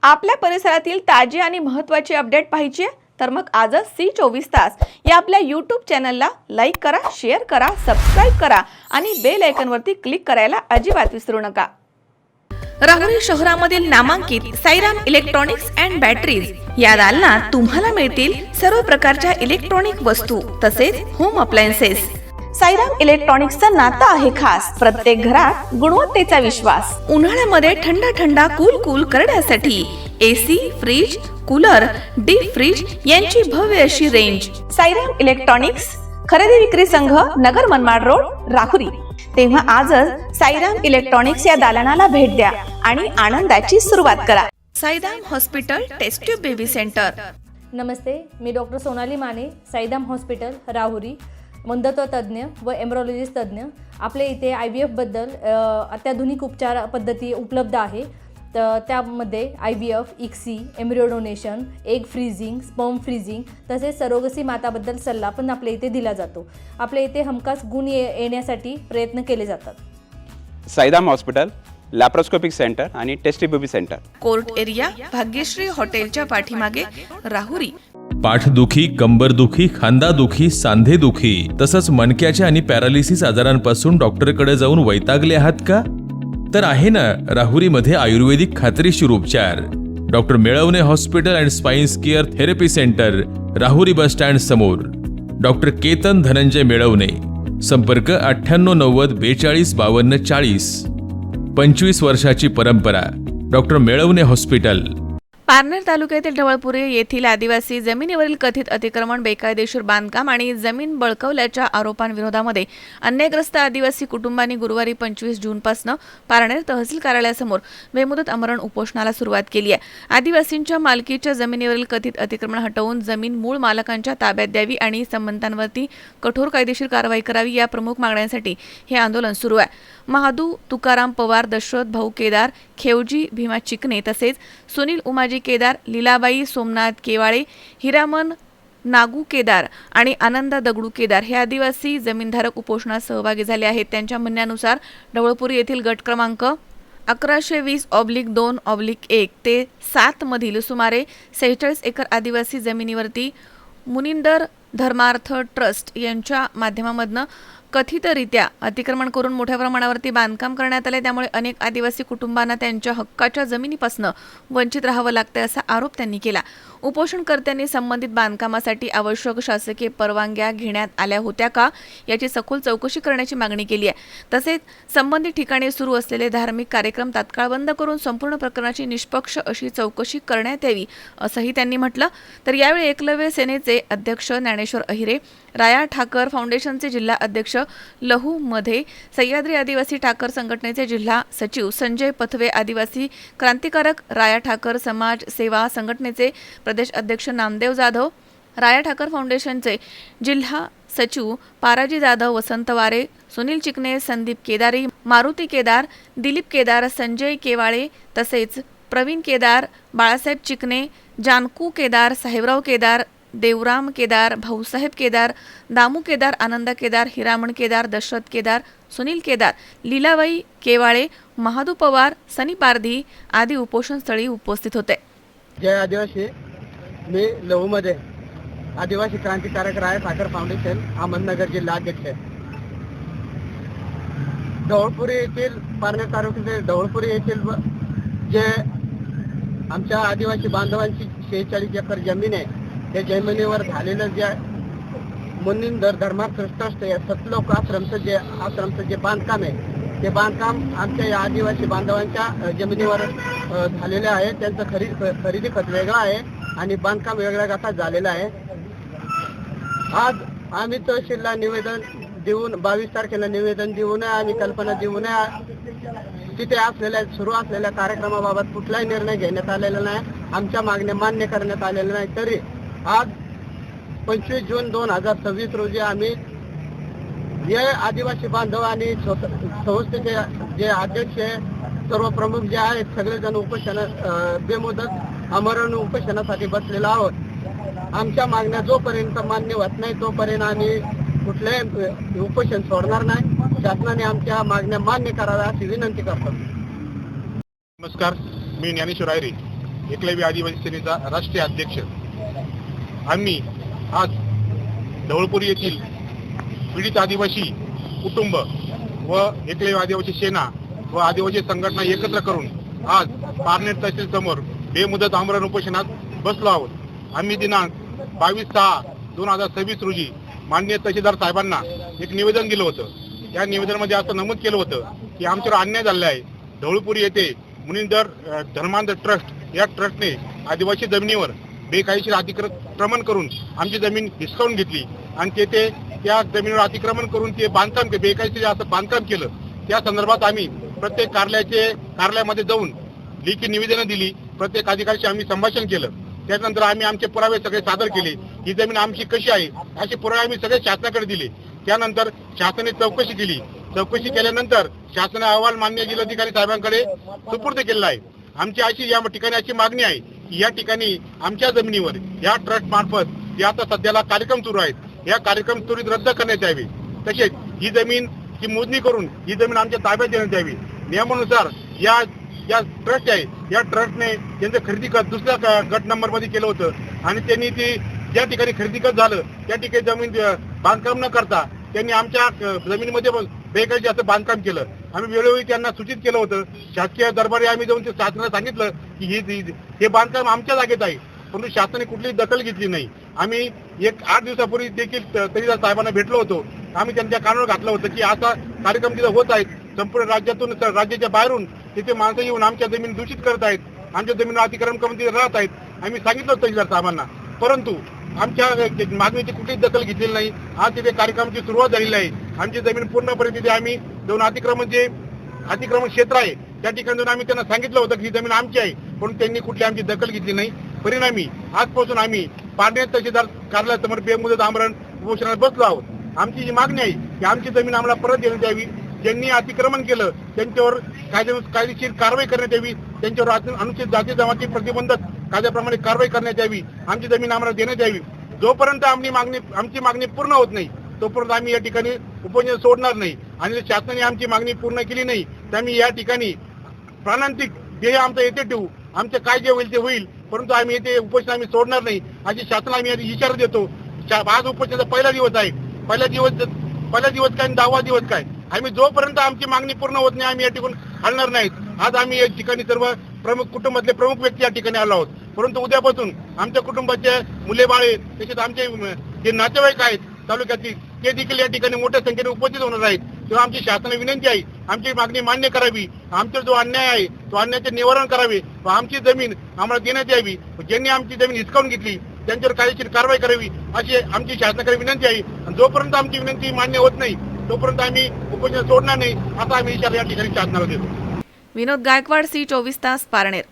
आपल्या परिसरातील ताजी आणि महत्त्वाची अपडेट पाहिजे आहे तर मग आजच C24 तास या आपल्या YouTube चॅनलला लाईक करा, शेअर करा, सबस्क्राइब करा आणि बेल आयकॉनवरती क्लिक करायला अजिबात विसरू नका। राहुरी शहरामधील नामांकित साईराम इलेक्ट्रॉनिक्स अँड बॅटरीज या दालनात तुम्हाला मिळतील सर्व प्रकारच्या इलेक्ट्रॉनिक वस्तू तसेच होम अप्लायन्सेस। साईराम इलेक्ट्रॉनिक्सचं नातं आहे खास, प्रत्येक घरात गुणवत्तेचा विश्वास। उन्हाळ्यामध्ये थंड कूल करण्यासाठी AC, fridge, cooler, deep fridge यांची भव्य अशी रेंज। साईराम इलेक्ट्रॉनिक्स खरेदी विक्री संघ, नगर मनमाड रोड, राहुरी। तेव्हा आजच साईराम इलेक्ट्रॉनिक्स या दालनाला भेट द्या आणि आनंदाची सुरुवात करा। Sairam hospital test tube baby centre. नमस्ते, मी डॉक्टर सोनाली माने, साईराम हॉस्पिटल राहुरी, वंध्यत्व तज्ज्ञ व एम्ब्रॉलॉजिस्ट तज्ज्ञ। आपल्या इथे IVF बद्दल अत्याधुनिक उपचार पद्धती उपलब्ध आहे। तर त्यामध्ये IVF, ICSI, embryo donation, egg freezing, sperm freezing तसेच सरोगसी माताबद्दल सल्ला पण आपल्या इथे दिला जातो। आपल्या इथे हमखास गुण येण्यासाठी प्रयत्न केले जातात। साईराम हॉस्पिटल लॅप्रोस्कोपिक सेंटर आणि test baby centre, court area, Bhagyashree हॉटेलच्या पाठीमागे, राहुरी। पाठदुखी, कंबरदुखी, खांदादुखी, सांधेदुखी तसंच मणक्याच्या आणि पॅरालिसिस आजारांपासून डॉक्टरकडे जाऊन वैतागले आहात का? तर आहे ना राहुरीमध्ये आयुर्वेदिक खात्रीशीर उपचार। Doctor Melavane hospital and spine care therapy centre, Rahuri bus stand समोर। डॉक्टर केतन धनंजय मेळवणे, संपर्क 9890 42 52 40। 25 वर्षाची परंपरा, डॉक्टर मेळवणे हॉस्पिटल। पारनेर तालुक्यातील ढवळपुरे येथील आदिवासी जमिनीवरील कथित अतिक्रमण, बेकायदेशीर बांधकाम आणि जमीन बळकावल्याच्या आरोपांविरोधामध्ये अन्यायग्रस्त आदिवासी कुटुंबांनी गुरुवारी 25 जूनपासून पारनेर तहसील कार्यालयासमोर बेमुदत आमरण उपोषणाला सुरुवात केली आहे। आदिवासींच्या मालकीच्या जमिनीवरील कथित अतिक्रमण हटवून जमीन मूळ मालकांच्या ताब्यात द्यावी आणि संबंधांवरती कठोर कायदेशीर कारवाई करावी या प्रमुख मागण्यांसाठी हे आंदोलन सुरू आहे। महादू तुकाराम पवार, दशरथ भाऊ केदार, खेवजी भीमा चिकणे तसेच सुनील उमाजी केदार, लीलाबाई सोमनाथ केवाळे, हिरामन नागू केदार आणि आनंदा दगडू केदार हे आदिवासी जमीनधारक उपोषणात सहभागी झाले आहेत। त्यांच्या म्हणण्यानुसार ढवळपुरी येथील गट क्रमांक 1120/2/1 ते 7 मधील सुमारे 46 एकर आदिवासी जमिनीवरती मुनिंदर धर्मार्थ ट्रस्ट यांच्या माध्यमामधून कथितरित्या अतिक्रमण करून मोठ्या प्रमाणावरती बांधकाम करण्यात आले। त्यामुळे अनेक आदिवासी कुटुंबांना त्यांच्या हक्काच्या जमिनीपासून वंचित राहावं लागतंय असा आरोप त्यांनी केला। उपोषणकर्त्यांनी संबंधित बांधकामासाठी आवश्यक शासकीय परवानग्या घेण्यात आल्या होत्या का याची सखोल चौकशी करण्याची मागणी केली आहे। तसेच संबंधित ठिकाणी सुरू असलेले धार्मिक कार्यक्रम तात्काळ बंद करून संपूर्ण प्रकरणाची निष्पक्ष अशी चौकशी करण्यात यावी असंही त्यांनी म्हटलं। तर यावेळी एकलव्य सेनेचे अध्यक्ष ज्ञानेश्वर अहिरे, राया ठाकर फाउंडेशनचे जिल्हा अध्यक्ष लहू मध्ये, सह्याद्री आदिवासी ठाकर संघटनेचे जिल्हा सचिव संजय पथवे, आदिवासी क्रांतिकारक राया ठाकर समाज सेवा संघटनेचे प्रदेश अध्यक्ष नामदेव जाधव, राया ठाकर फाउंडेशनचे जिल्हा सचिव पाराजी जाधव, वसंत वारे, सुनील चिकणे, संदीप केदारी, मारुती केदार, दिलीप केदार, संजय केवाळे तसेच प्रवीण केदार, बाळासाहेब चिकणे, जानकू केदार, साहेबराव केदार, देवराम केदार, भाऊसाहेब केदार, दामू केदार, आनंदा केदार, हिरामण केदार, दशरथ केदार, सुनील केदार, लीलाबाई केवाळे, महादू पवार, सनी पारधी आदी उपोषणस्थळी उपस्थित होते। जय आदिवासी। मी लहूमध्ये आदिवासी क्रांतिकारक राय ठाकर फाउंडेशन अहमदनगर जिल्हा अध्यक्ष आहे। ढवळपुरी येथील पारनेर तालुक्यातील ढवळपुरी येथील जे आमच्या आदिवासी बांधवांची 46 एकर जमीन आहे, त्या जमिनीवर झालेलं जे मुनिंदर धर्मार्थ ट्रस्ट सतलोक आश्रमचं जे बांधकाम आहे, ते बांधकाम आमच्या या आदिवासी बांधवांच्या जमिनीवर झालेले आहे। त्यांचं खरेदी खत वेगळं आहे आणि बांधकाम वेगळ्या गटात झालेलं आहे। आज आम्ही तहसीलला निवेदन देऊन 22 तारखेला निवेदन देऊन आम्ही कल्पना देऊन तिथे सुरू असलेल्या कार्यक्रमाबाबत कुठलाही निर्णय घेण्यात आलेला नाही, आमच्या मागण्या मान्य करण्यात आलेल्या नाही। तरी आज 25 जून 2026 रोजी आम्ही हे आदिवासी बांधव आणि संस्थेचे जे अध्यक्ष सर्व प्रमुख जे आहेत सगळेजण बेमुदत आमरण उपोषणासाठी बसलेलो आहोत। आमच्या मागण्या जोपर्यंत मान्य होत नाही तोपर्यंत आम्ही कुठलेही उपोषण सोडणार नाही। शासनाने आमच्या मागण्या मान्य कराव्या अशी विनंती करतो। नमस्कार, मी ज्ञानेश्वर अहिरे, एकलव्य आदिवासी सेनेचा राष्ट्रीय अध्यक्ष. आम्ही आज ढवळपुरी येथील पीडित आदिवासी कुटुंब व एकलव्य आदिवासी सेना व आदिवासी संघटना एकत्र करून आज पारनेर तहसील समोर बेमुदत आमरण उपोषणात बसलो आहोत. आम्ही दिनांक 22/6/2026 रोजी माननीय तहसीलदार साहेबांना एक निवेदन दिलं होतं. या निवेदनामध्ये असं नमूद केलं होतं की आमच्यावर अन्याय झालेला आहे. ढवळपुरी येथे मुनिंदर धर्मांध ट्रस्ट या ट्रस्टने आदिवासी जमिनीवर बेकायदेशीर अतिक्रमण करून आमची जमीन हिसकावून घेतली आणि तेथे त्या जमिनीवर अतिक्रमण करून ते बांधकाम बेकायदेशीर असं बांधकाम केलं. त्या संदर्भात आम्ही प्रत्येक कार्यालयामध्ये जाऊन लेखी निवेदनं दिली. प्रत्येक अधिकाऱ्याशी आम्ही संभाषण केलं. त्यानंतर आम्ही आमचे पुरावे सगळे सादर केले. ही जमीन आमची कशी आहे असे पुरावे आम्ही सगळे शासनाकडे दिले. त्यानंतर शासनाने चौकशी केली. चौकशी केल्यानंतर शासनाने अहवाल मान्य जिल्हाधिकारी साहेबांकडे सुपूर्द केलेला आहे. आमची अशी या ठिकाणी अशी मागणी आहे की या ठिकाणी आमच्या जमिनीवर या ट्रस्ट मार्फत जे आता सध्याला कार्यक्रम सुरू आहेत या कार्यक्रम त्वरित रद्द करण्यात यावे. तसेच ही जमीन ची मोजणी करून ही जमीन आमच्या ताब्यात देण्यात यावी. नियमानुसार या ट्रस्ट आहे या ट्रस्टने त्यांचं खरेदी खत दुसऱ्या गट नंबर मध्ये केलं होतं आणि त्यांनी ती ज्या ठिकाणी खरेदी खत झालं त्या ठिकाणी जमीन बांधकाम न करता त्यांनी आमच्या जमिनीमध्ये बेकायदेशीर असं बांधकाम केलं. आम्ही वेळोवेळी त्यांना सूचित केलं होतं. शासकीय दरबारी आम्ही जाऊन ते शासनाला सांगितलं की हे बांधकाम आमच्या जागेत आहे, परंतु शासनाने कुठलीही दखल घेतली नाही. आम्ही 8 दिवसापूर्वी देखील तहसीलदार साहेबांना भेटलो होतो. आम्ही त्यांच्या कानावर घातलं होतं की असा कार्यक्रम तिथं होत आहेत. संपूर्ण राज्याच्या बाहेरून तिथे माणसं येऊन आमच्या जमीन दूषित करत आहेत, आमच्या जमीन अतिक्रमण करून तिथे राहत आहेत. आम्ही सांगितलं होतं तहसीलदार साहेबांना, परंतु आमच्या मागणीची कुठलीच दखल घेतलेली नाही. आज तिथे कार्यक्रमाची सुरुवात झालेली आहे. आमची जमीन पूर्णपणे तिथे आम्ही जाऊन अतिक्रमण क्षेत्र आहे त्या ठिकाणी जाऊन आम्ही त्यांना सांगितलं होतं की ही जमीन आमची आहे, पण त्यांनी कुठली आमची दखल घेतली नाही. परिणामी आजपासून आम्ही पारनेर तहसीलदार कार्यालयासमोर बेमुदत आमरण उपोषणात बसलो आहोत. आमची जी मागणी आहे की आमची जमीन आम्हाला परत देण्यात यावी. ज्यांनी अतिक्रमण केलं त्यांच्यावर कायदेशीर कारवाई करण्यात यावी. त्यांच्यावर अनुचित जाती जमाती प्रतिबंधक कायद्याप्रमाणे कारवाई करण्यात यावी. आमची जमीन आम्हाला देण्यात यावी. जोपर्यंत आमची मागणी पूर्ण होत नाही तोपर्यंत आम्ही या ठिकाणी उपोषण सोडणार नाही. आणि शासनाने आमची मागणी पूर्ण केली नाही तर आम्ही या ठिकाणी प्राणांतिक ध्येय आमचं येथे ठेवू. आमचं काय जे होईल ते होईल, परंतु आम्ही येथे उपोषण आम्ही सोडणार नाही अशी शासनाला आम्ही इशारा देतो. आज उपोषणाचा पहिला दिवस आहे. पहिला दिवस काय 10वा दिवस काय, आम्ही जोपर्यंत आमची मागणी पूर्ण होत नाही आम्ही या ठिकाणी हलणार नाहीत. आज आम्ही या ठिकाणी सर्व कुटुंबातले प्रमुख व्यक्ती या ठिकाणी आलो आहोत, परंतु उद्यापासून आमच्या कुटुंबाचे मुले बाळे तसेच आमचे जे नातेवाईक आहेत तालुक्यातील ते देखील या ठिकाणी मोठ्या संख्येने उपस्थित होणार आहेत. तेव्हा आमची शासनाला विनंती आहे आमची मागणी मान्य करावी. आमचा जो अन्याय आहे तो अन्यायाचे निवारण करावे व आमची जमीन आम्हाला देण्यात यावी. ज्यांनी आमची जमीन हिसकावून घेतली त्यांच्यावर कायदेशीर कारवाई करावी अशी आमची शासनाकडे विनंती आहे. आणि जोपर्यंत आमची विनंती मान्य होत नाही तोपर्यंत आम्ही उपोषण सोडणार नाही असा आम्ही इशारा या ठिकाणी शासनाला देतो. विनोद गायकवाड, C24 तास, पारनेर.